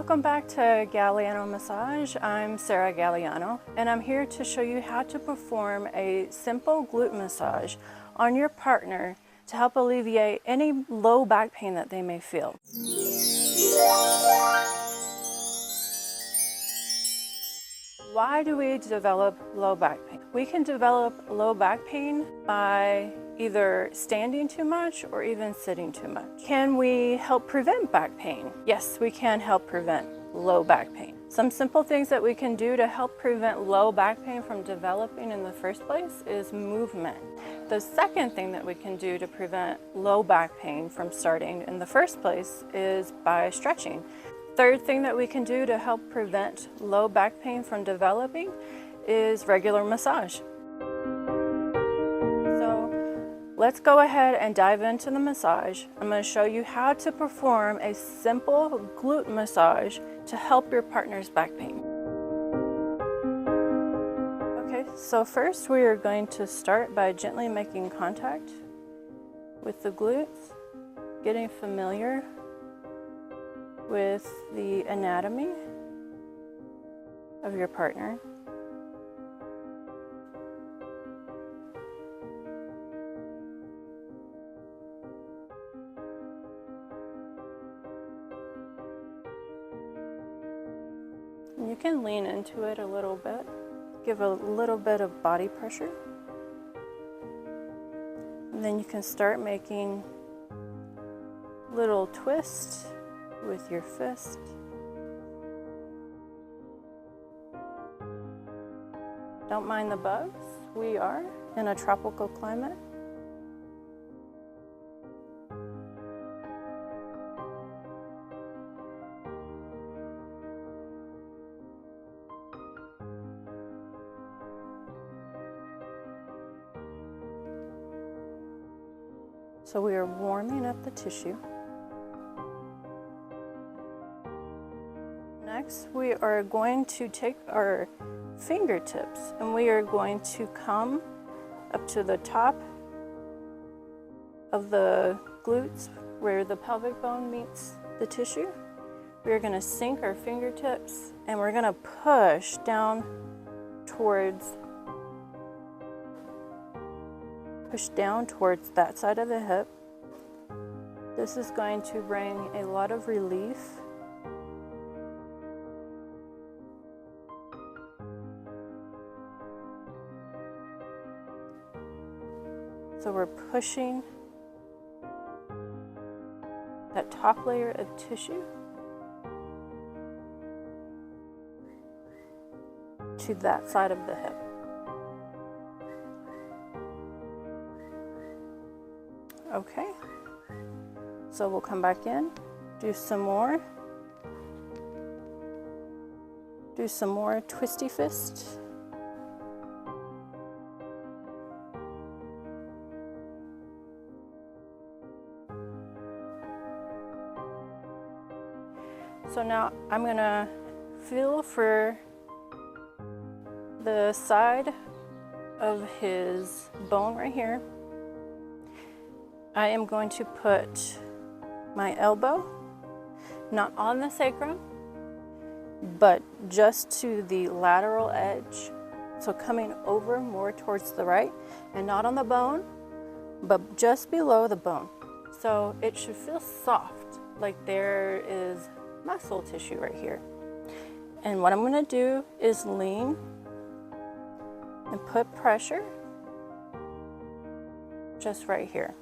Welcome back to Galliano Massage. I'm Sarah Galliano, and I'm here to show you how to perform a simple glute massage on your partner to help alleviate any low back pain that they may feel. Why do we develop low back pain? We can develop low back pain by either standing too much or even sitting too much. Can we help prevent back pain? Yes, we can help prevent low back pain. Some simple things that we can do to help prevent low back pain from developing in the first place is movement. The second thing that we can do to prevent low back pain from starting in the first place is by stretching. Third thing that we can do to help prevent low back pain from developing is regular massage. So let's go ahead and dive into the massage. I'm going to show you how to perform a simple glute massage to help your partner's back pain. Okay, so first we are going to start by gently making contact with the glutes, getting familiar with the anatomy of your partner. And you can lean into it a little bit, give a little bit of body pressure, and then you can start making little twists with your fist. Don't mind the bugs. We are in a tropical climate. So we are warming up the tissue. Next, we are going to take our fingertips and we are going to come up to the top of the glutes where the pelvic bone meets the tissue. We are going to sink our fingertips and we're going to push down towards that side of the hip. This is going to bring a lot of relief. So we're pushing that top layer of tissue to that side of the hip. Okay, so we'll come back in, do some more twisty fist. So now I'm gonna feel for the side of his bone right here. I am going to put my elbow, not on the sacrum, but just to the lateral edge. So coming over more towards the right and not on the bone, but just below the bone. So it should feel soft, like there is muscle tissue right here. And what I'm going to do is lean and put pressure just right here.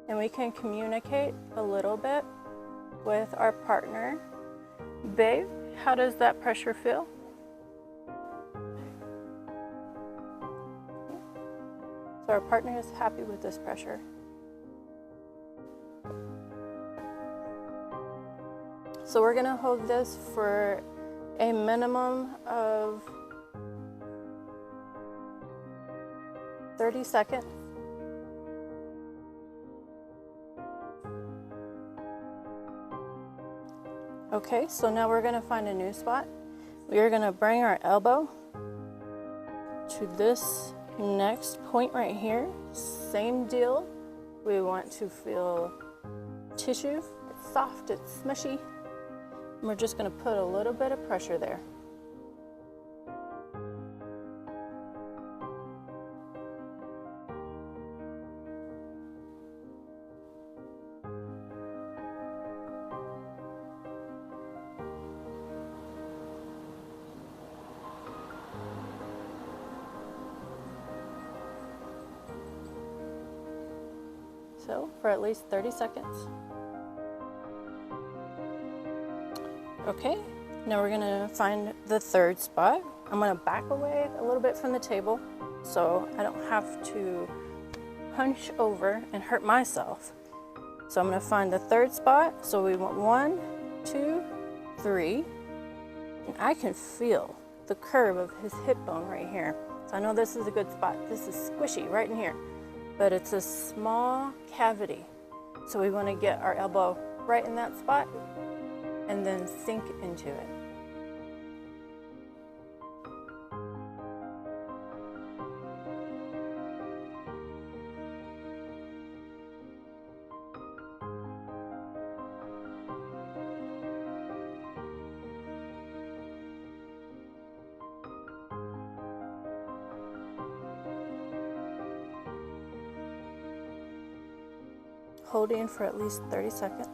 And we can communicate a little bit with our partner. Babe, how does that pressure feel? So our partner is happy with this pressure. So we're gonna hold this for a minimum of 30 seconds. Okay, so now we're gonna find a new spot. We are gonna bring our elbow to this next point right here. same deal. We want to feel tissue. It's soft, it's smushy. And we're just going to put a little bit of pressure there. So for at least 30 seconds. Okay, now we're gonna find the third spot. I'm gonna back away a little bit from the table so I don't have to hunch over and hurt myself. So I'm gonna find the third spot. So we want 1, 2, 3, and I can feel the curve of his hip bone right here. So I know this is a good spot. This is squishy right in here. But it's a small cavity. So we want to get our elbow right in that spot and then sink into it. Holding for at least 30 seconds.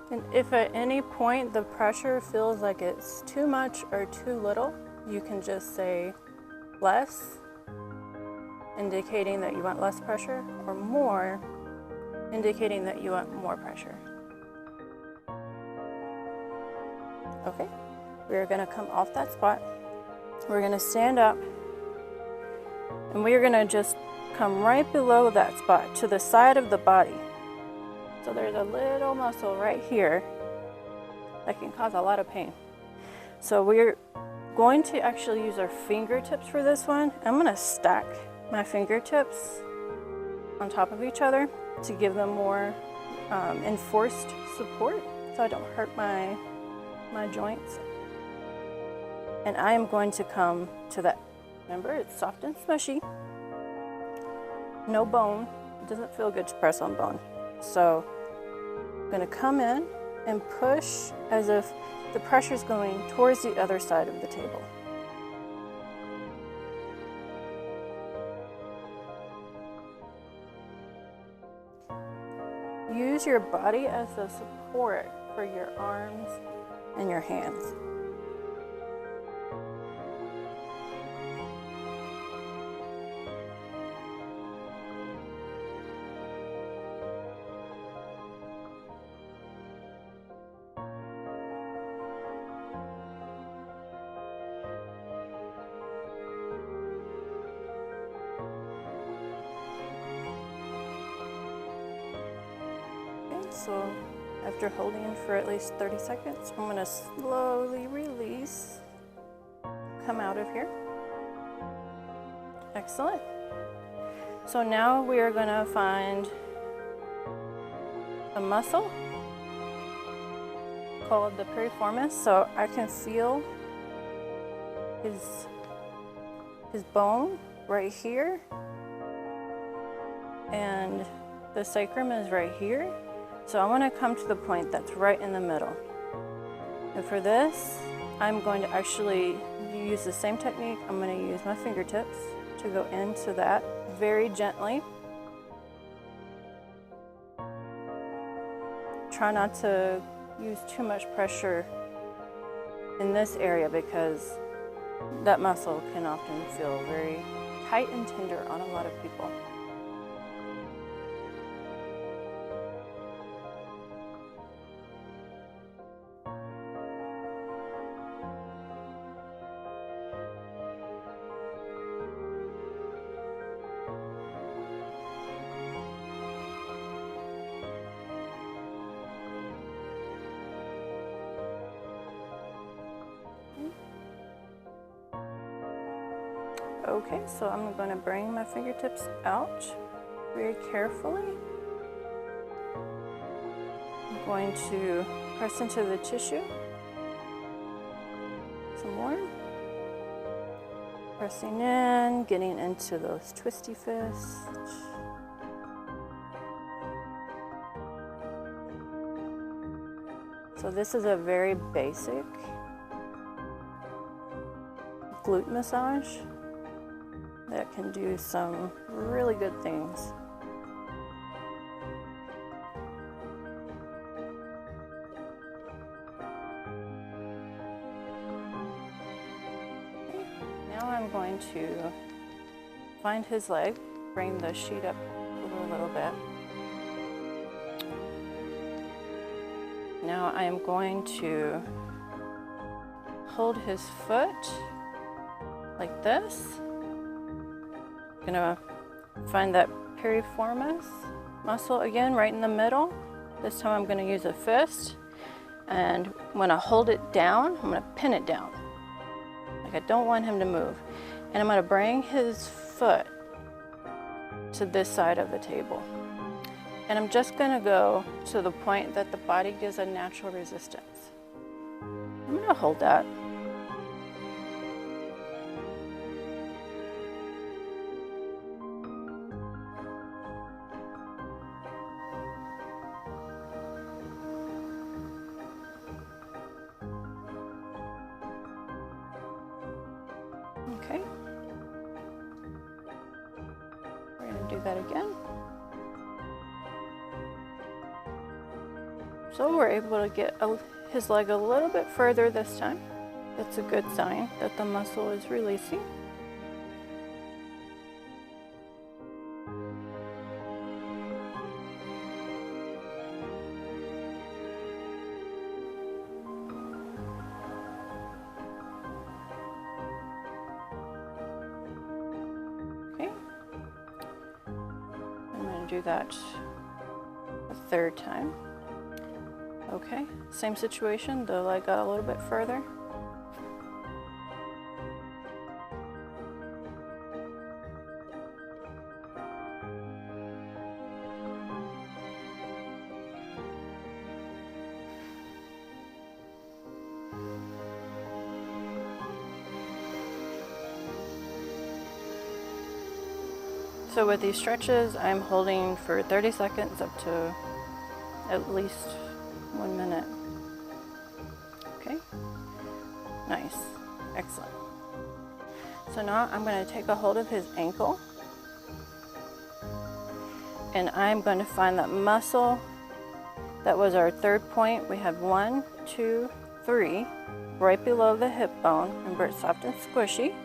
And if at any point the pressure feels like it's too much or too little, you can just say less, indicating that you want less pressure, or more, indicating that you want more pressure. Okay, we're going to come off that spot. We're going to stand up, and we're going to just come right below that spot to the side of the body. So there's a little muscle right here that can cause a lot of pain. So we're going to actually use our fingertips for this one. I'm going to stack my fingertips on top of each other to give them more enforced support so I don't hurt my joints. And I am going to come to that. Remember, it's soft and smushy. No bone. It doesn't feel good to press on bone. So I'm going to come in and push as if the pressure is going towards the other side of the table. Use your body as a support for your arms and your hands. So after holding for at least 30 seconds, I'm going to slowly release, come out of here. Excellent. So now we are going to find a muscle called the piriformis. So I can feel his bone right here, and the sacrum is right here. So I want to come to the point that's right in the middle. And for this, I'm going to actually use the same technique. I'm going to use my fingertips to go into that very gently. Try not to use too much pressure in this area because that muscle can often feel very tight and tender on a lot of people. Okay, so I'm going to bring my fingertips out very carefully going to press into the tissue. Some more. Pressing in, getting into those twisty fists. So this is a very basic glute massage that can do some really good things. Okay. Now I'm going to find his leg, bring the sheet up over a little bit. Now I am going to hold his foot like this. I'm gonna find that piriformis muscle again, right in the middle. This time I'm gonna use a fist, and I'm gonna hold it down. I'm gonna pin it down. Like I don't want him to move. And I'm gonna bring his foot to this side of the table. And I'm just gonna go to the point that the body gives a natural resistance. I'm gonna hold that. Okay. We're gonna do that again. So we're able to get his leg a little bit further this time. That's a good sign that the muscle is releasing. Okay. I'm going to do that a third time. Okay, same situation, the leg got a little bit further. So with these stretches, I'm holding for 30 seconds up to at least 1 minute. Okay, nice, excellent. So now I'm going to take a hold of his ankle, and I'm going to find that muscle that was our third point. We have 1, 2, 3, right below the hip bone, and it's soft and squishy.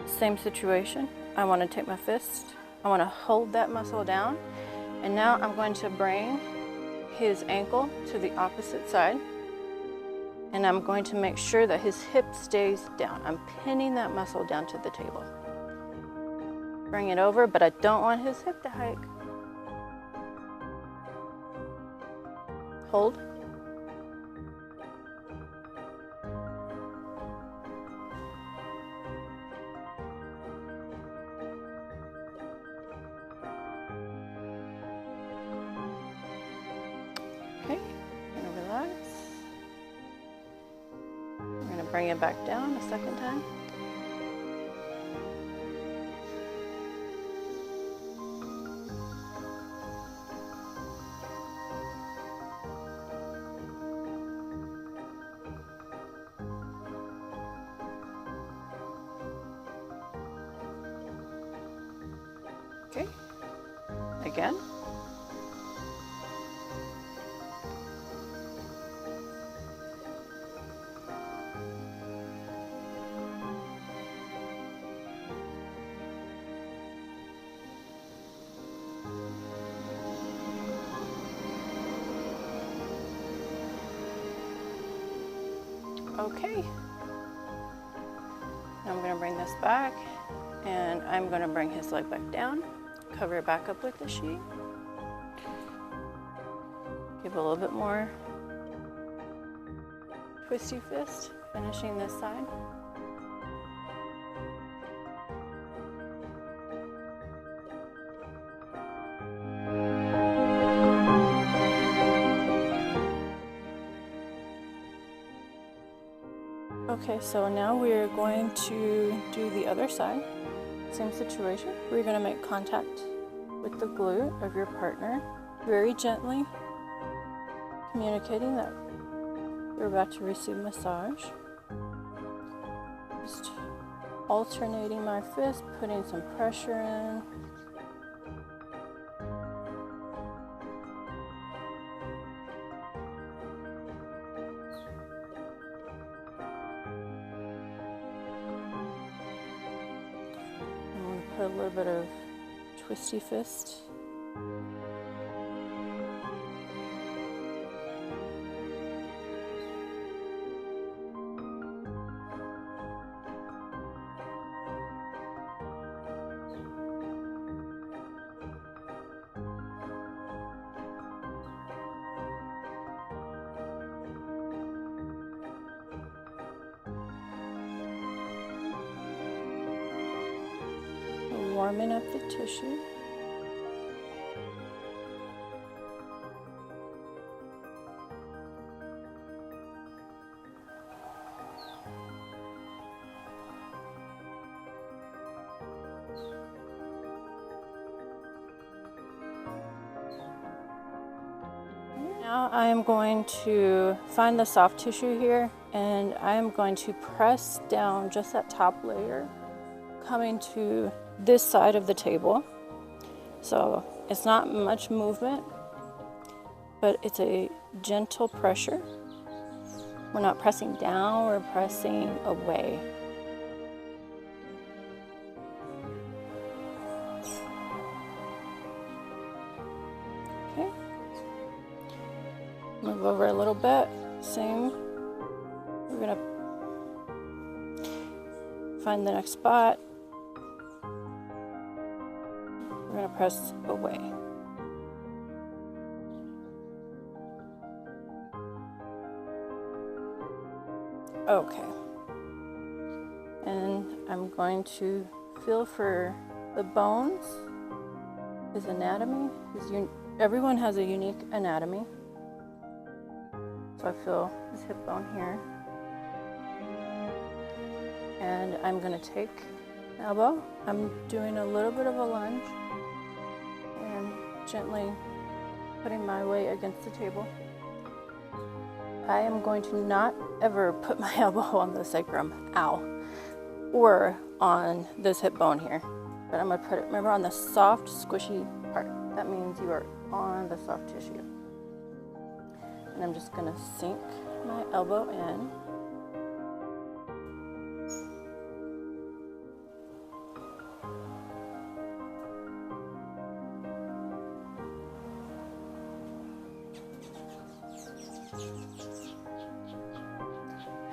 Same situation. I want to take my fist, I want to hold that muscle down, and now I'm going to bring his ankle to the opposite side, and I'm going to make sure that his hip stays down. I'm pinning that muscle down to the table. Bring it over, but I don't want his hip to hike. Hold. Okay, I'm gonna relax. I'm gonna bring it back down a second time. Okay, again. Okay, now I'm going to bring this back, and I'm going to bring his leg back down, cover it back up with the sheet, give a little bit more twisty fist, finishing this side. Okay, so now we're going to do the other side. Same situation. We're going to make contact with the glute of your partner, very gently, communicating that you're about to receive massage. Just alternating my fist, putting some pressure in. I'm going to put a little bit of twisty fist. Warming up the tissue. Now I am going to find the soft tissue here, and I am going to press down just that top layer, coming to this side of the table. So it's not much movement, but it's a gentle pressure. We're not pressing down, we're pressing away. Okay. Move over a little bit, same. We're gonna find the next spot. We're going to press away. Okay. And I'm going to feel for the bones, his anatomy. Everyone has a unique anatomy. So I feel his hip bone here. And I'm going to take elbow. I'm doing a little bit of a lunge. Gently putting my weight against the table. I am going to not ever put my elbow on the sacrum, ow, or on this hip bone here. But I'm going to put it, remember, on the soft, squishy part. That means you are on the soft tissue. And I'm just going to sink my elbow in.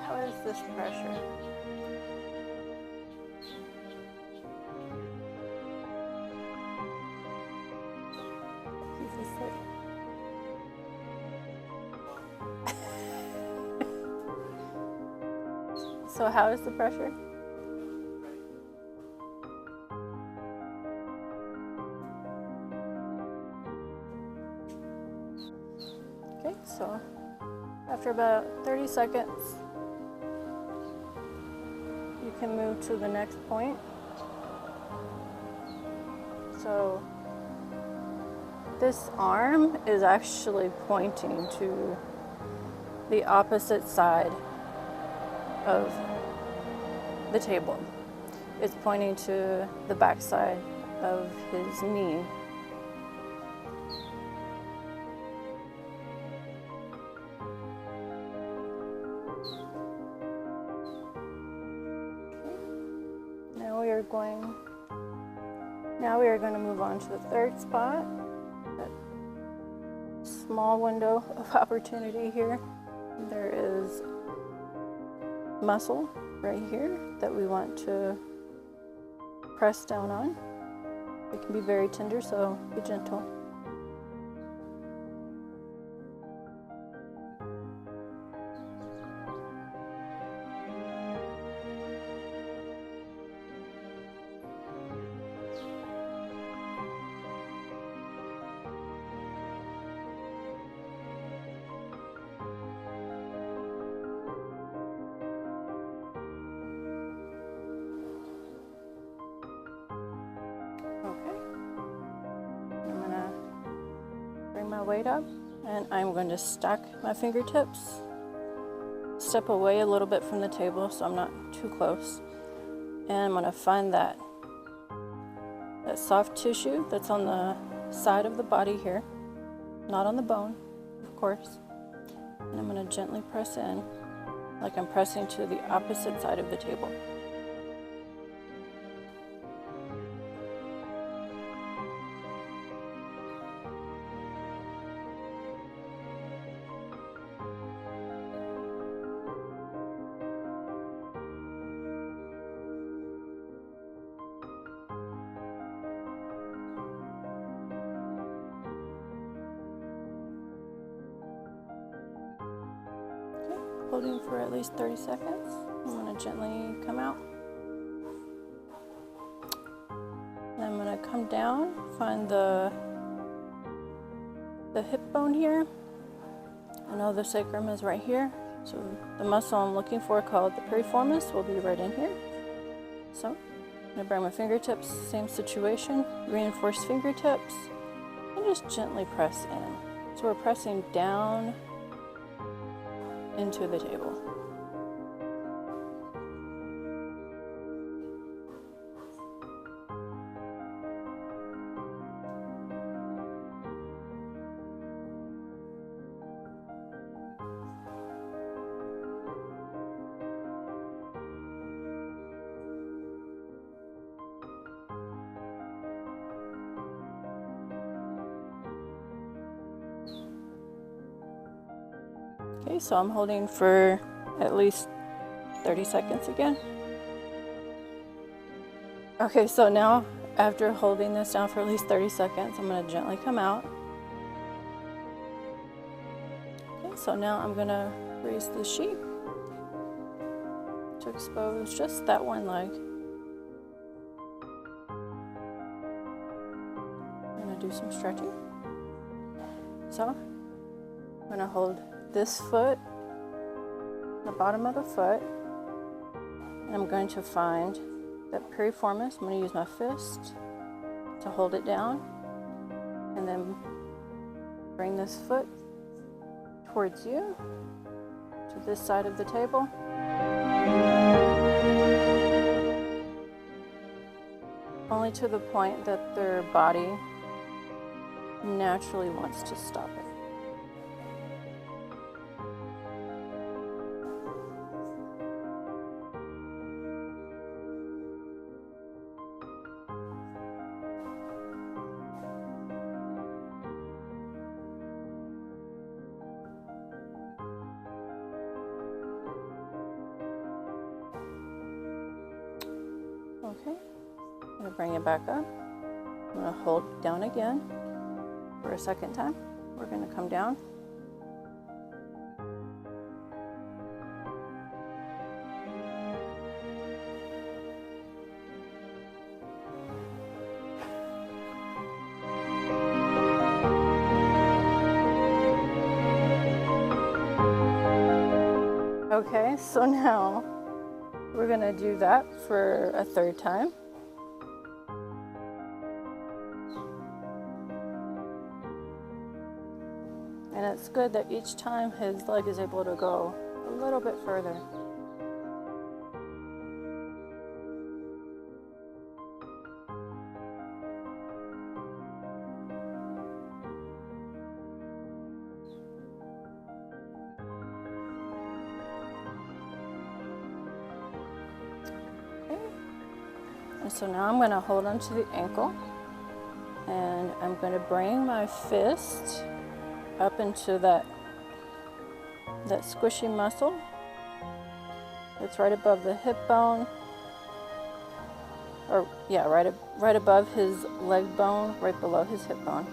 How is this pressure? So how is the pressure? Okay, so after about 30 seconds, you can move to the next point. So this arm is actually pointing to the opposite side of the table. It's pointing to the back side of his knee. Now we are going to move on to the third spot. That small window of opportunity here. There is muscle right here that we want to press down on. It can be very tender, so be gentle. my weight up, and I'm going to stack my fingertips. Step away a little bit from the table so I'm not too close. And I'm going to find that soft tissue that's on the side of the body here, not on the bone, of course. And I'm going to gently press in like I'm pressing to the opposite side of the table. Holding for at least 30 seconds. I'm going to gently come out. And I'm going to come down, find the hip bone here. I know the sacrum is right here. So the muscle I'm looking for, called the piriformis, will be right in here. So I'm going to bring my fingertips, same situation, reinforce fingertips, and just gently press in. So we're pressing down into the table. Okay, so I'm holding for at least 30 seconds again. Okay, so now after holding this down for at least 30 seconds, I'm going to gently come out. Okay, so now I'm going to raise the sheet to expose just that one leg. I'm going to do some stretching. So I'm going to hold this foot, the bottom of the foot, and I'm going to find that piriformis. I'm going to use my fist to hold it down, and then bring this foot towards you, to this side of the table. Only to the point that their body naturally wants to stop it. Okay, I'm going to bring it back up. I'm going to hold down again for a second time. We're going to come down. Okay, so now we're going to do that for a third time. And it's good that each time his leg is able to go a little bit further. And so now I'm going to hold onto the ankle, and I'm going to bring my fist up into that squishy muscle that's right above the hip bone, or yeah, right above his leg bone, right below his hip bone.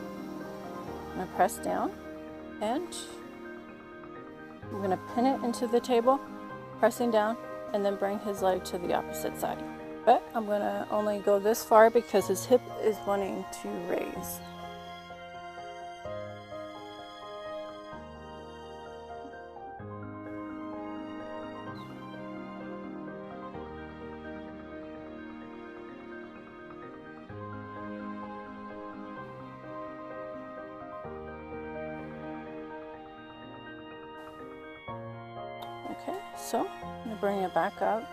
I'm going to press down, and I'm going to pin it into the table, pressing down, and then bring his leg to the opposite side. But I'm going to only go this far because his hip is wanting to raise. Okay, so I'm going to bring it back up.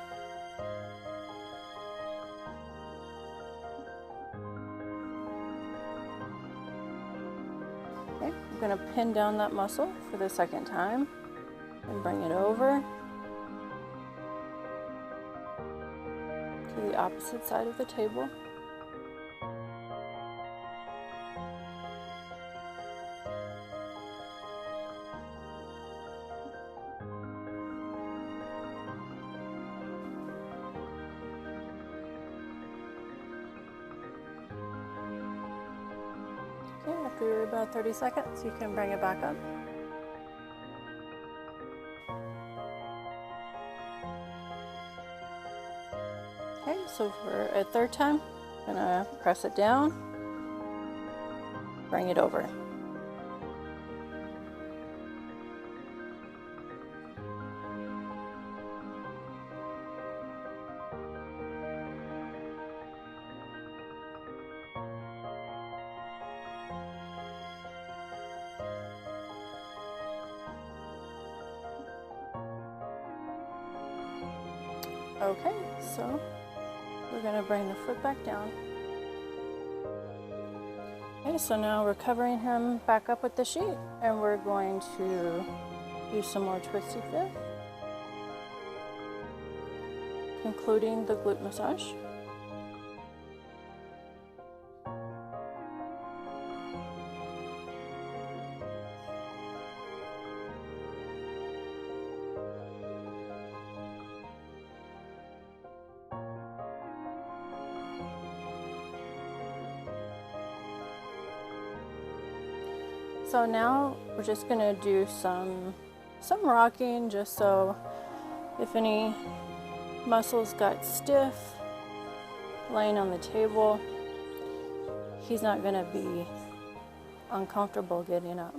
Okay, I'm going to pin down that muscle for the second time and bring it over to the opposite side of the table. Okay, after about 30 seconds, you can bring it back up. Okay, so for a third time, I'm gonna press it down, bring it over. Okay, so we're going to bring the foot back down. Okay, so now we're covering him back up with the sheet, and we're going to do some more twisty fifth, concluding the glute massage. So now we're just going to do some rocking, just so if any muscles got stiff laying on the table, he's not going to be uncomfortable getting up.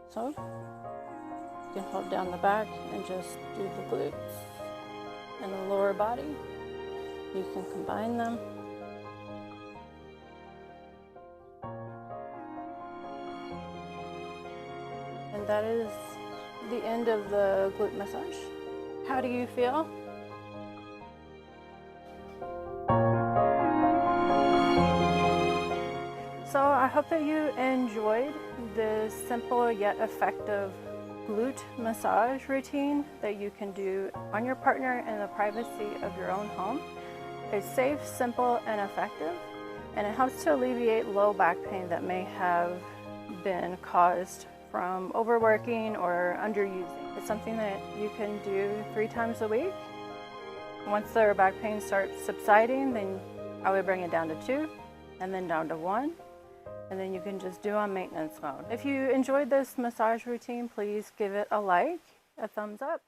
So you can hold down the back and just do the glutes and the lower body. You can combine them. And that is the end of the glute massage. How do you feel? So I hope that you enjoyed this simple yet effective glute massage routine that you can do on your partner in the privacy of your own home. It's safe, simple, and effective, and it helps to alleviate low back pain that may have been caused from overworking or underusing. It's something that you can do 3 times a week. Once their back pain starts subsiding, then I would bring it down to 2 and then down to 1. And then you can just do on maintenance mode. If you enjoyed this massage routine, please give it a like, a thumbs up.